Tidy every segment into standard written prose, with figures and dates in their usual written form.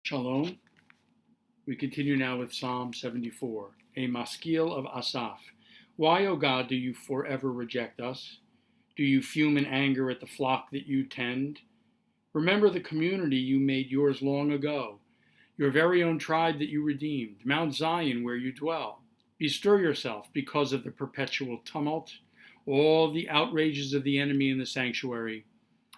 Shalom. We continue now with Psalm 74, a maskil of Asaph. Why, O God, do you forever reject us? Do you fume in anger at the flock that you tend? Remember the community you made yours long ago, your very own tribe that you redeemed, Mount Zion where you dwell. Bestir yourself because of the perpetual tumult, all the outrages of the enemy in the sanctuary.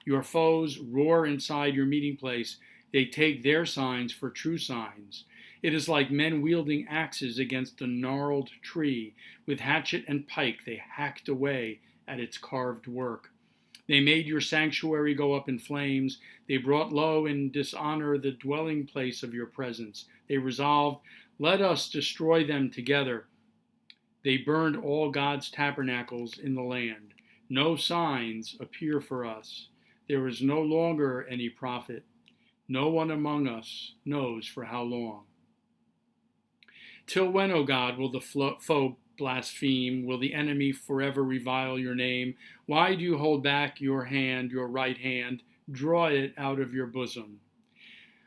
Your foes roar inside your meeting place. They take their signs for true signs. It is like men wielding axes against a gnarled tree. With hatchet and pike they hacked away at its carved work. They made your sanctuary go up in flames. They brought low in dishonor the dwelling place of your presence. They resolved, let us destroy them together. They burned all God's tabernacles in the land. No signs appear for us. There is no longer any prophet. No one among us knows for how long. Till when, O God, will the foe blaspheme? Will the enemy forever revile your name? Why do you hold back your hand, your right hand? Draw it out of your bosom.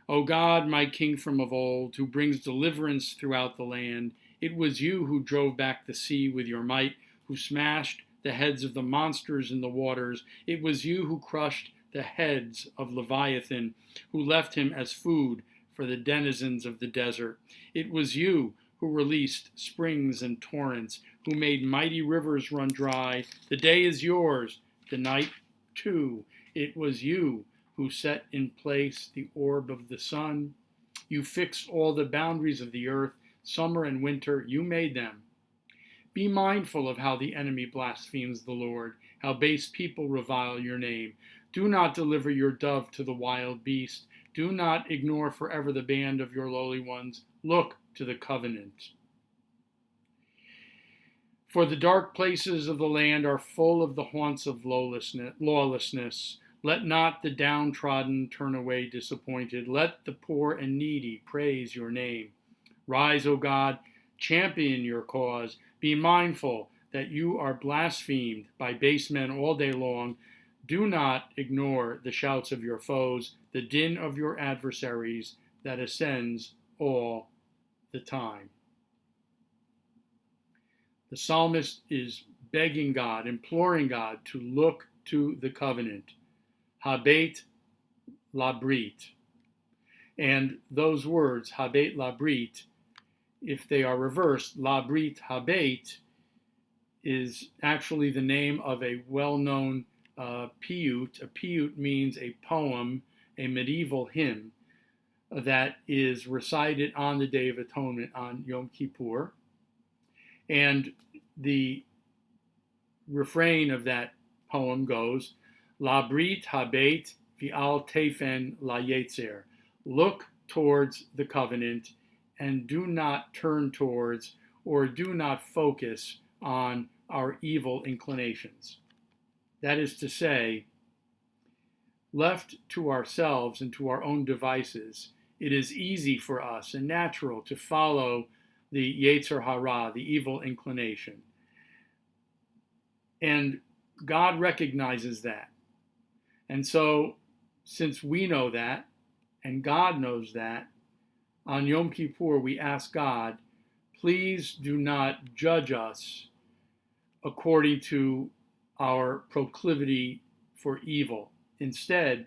O God, my King from of old, who brings deliverance throughout the land, it was you who drove back the sea with your might, who smashed the heads of the monsters in the waters. It was you who crushed the heads of Leviathan, who left him as food for the denizens of the desert. It was you who released springs and torrents, who made mighty rivers run dry. The day is yours, the night too. It was you who set in place the orb of the sun. You fixed all the boundaries of the earth, summer and winter, you made them. Be mindful of how the enemy blasphemes the Lord, how base people revile your name. Do not deliver your dove to the wild beast. Do not ignore forever the band of your lowly ones. Look to the covenant. For the dark places of the land are full of the haunts of lawlessness. Let not the downtrodden turn away disappointed. Let the poor and needy praise your name. Rise, O God, champion your cause. Be mindful that you are blasphemed by base men all day long. Do not ignore the shouts of your foes, the din of your adversaries that ascends all the time. The psalmist is begging God, imploring God to look to the covenant, habet labrit. And those words, habet labrit, if they are reversed, labrit habet, is actually the name of a well-known piyut. A piyut means a poem, a medieval hymn that is recited on the Day of Atonement on Yom Kippur. And the refrain of that poem goes, La brit habet v'al tefen la yetzer. Look towards the covenant and do not turn towards or do not focus on our evil inclinations. That is to say, left to ourselves and to our own devices, it is easy for us and natural to follow the Yetzer Hara, the evil inclination. And God recognizes that. And so, since we know that, and God knows that, on Yom Kippur we ask God, please do not judge us according to our proclivity for evil. Instead,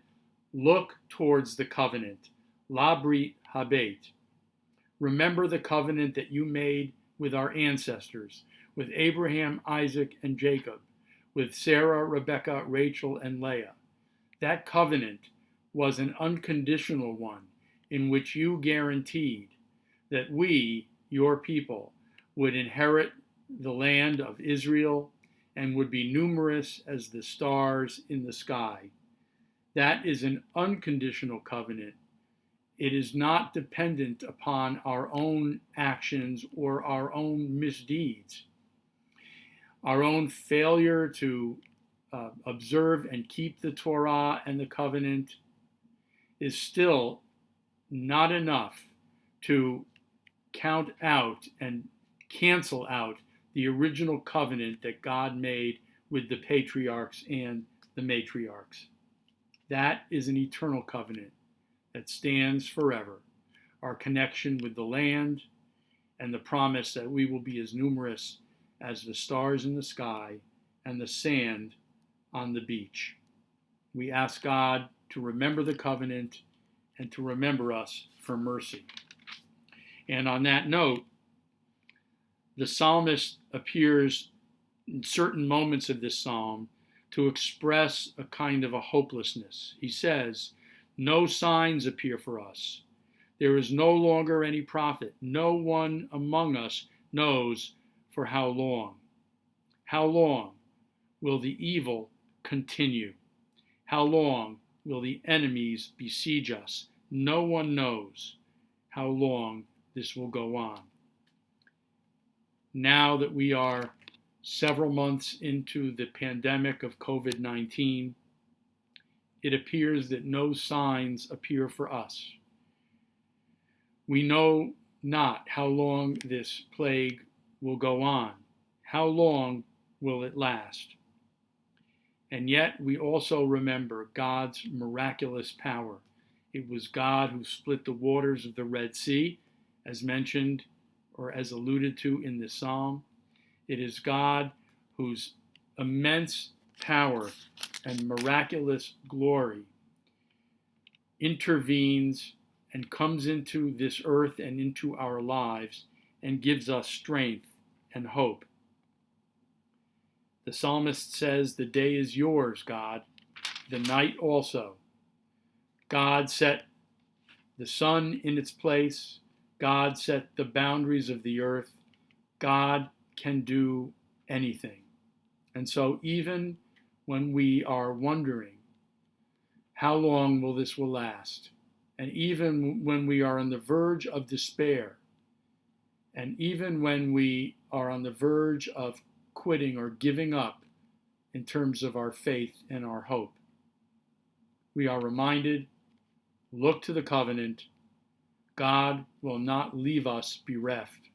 look towards the covenant, la brit habet. Remember the covenant that you made with our ancestors, with Abraham, Isaac, and Jacob, with Sarah, Rebekah, Rachel, and Leah. That covenant was an unconditional one in which you guaranteed that we, your people, would inherit the land of Israel and would be numerous as the stars in the sky. That is an unconditional covenant. It is not dependent upon our own actions or our own misdeeds. Our own failure to observe and keep the Torah and the covenant is still not enough to count out and cancel out the original covenant that God made with the patriarchs and the matriarchs. That is an eternal covenant that stands forever. our connection with the land, and the promise that we will be as numerous as the stars in the sky and the sand on the beach. We ask God to remember the covenant and to remember us for mercy. And on that note, the psalmist appears in certain moments of this psalm to express a kind of a hopelessness. He says, "No signs appear for us. There is no longer any prophet. No one among us knows for how long. How long will the evil continue? How long will the enemies besiege us? No one knows how long this will go on." Now that we are several months into the pandemic of COVID-19, it appears that no signs appear for us. We know not how long this plague will go on. How long will it last? And yet we also remember God's miraculous power. It was God who split the waters of the Red Sea, as mentioned or as alluded to in this psalm. It is God whose immense power and miraculous glory intervenes and comes into this earth and into our lives and gives us strength and hope. The psalmist says, "The day is yours, God, the night also." God set the sun in its place. God set the boundaries of the earth. God can do anything. And so even when we are wondering, how long will this will last? And even when we are on the verge of despair, and even when we are on the verge of quitting or giving up in terms of our faith and our hope, we are reminded, look to the covenant. God will not leave us bereft.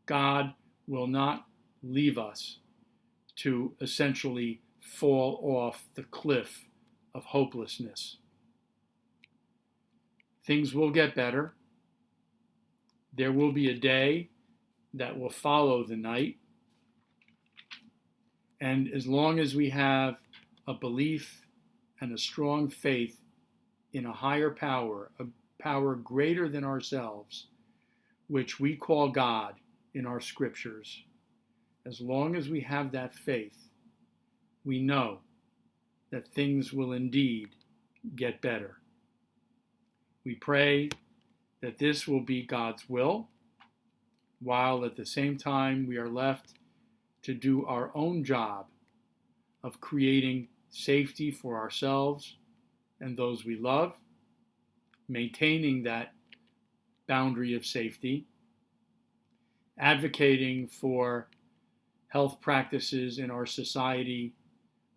God will not leave us to essentially fall off the cliff of hopelessness. Things will get better. There will be a day that will follow the night. And as long as we have a belief and a strong faith in a higher power, a power greater than ourselves, which we call God in our scriptures, as long as we have that faith, we know that things will indeed get better. We pray that this will be God's will, while at the same time we are left to do our own job of creating safety for ourselves and those we love, maintaining that boundary of safety, advocating for health practices in our society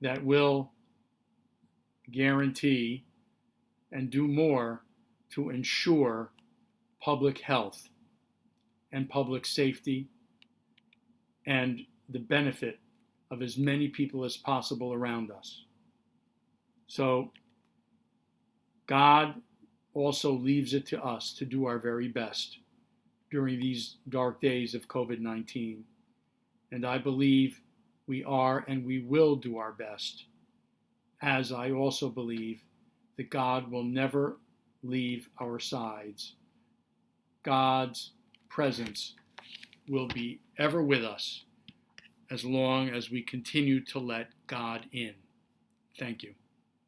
that will guarantee and do more to ensure public health and public safety and the benefit of as many people as possible around us. So God also leaves it to us to do our very best during these dark days of COVID-19. And I believe we are and we will do our best, as I also believe that God will never leave our sides. God's presence will be ever with us as long as we continue to let God in. Thank you.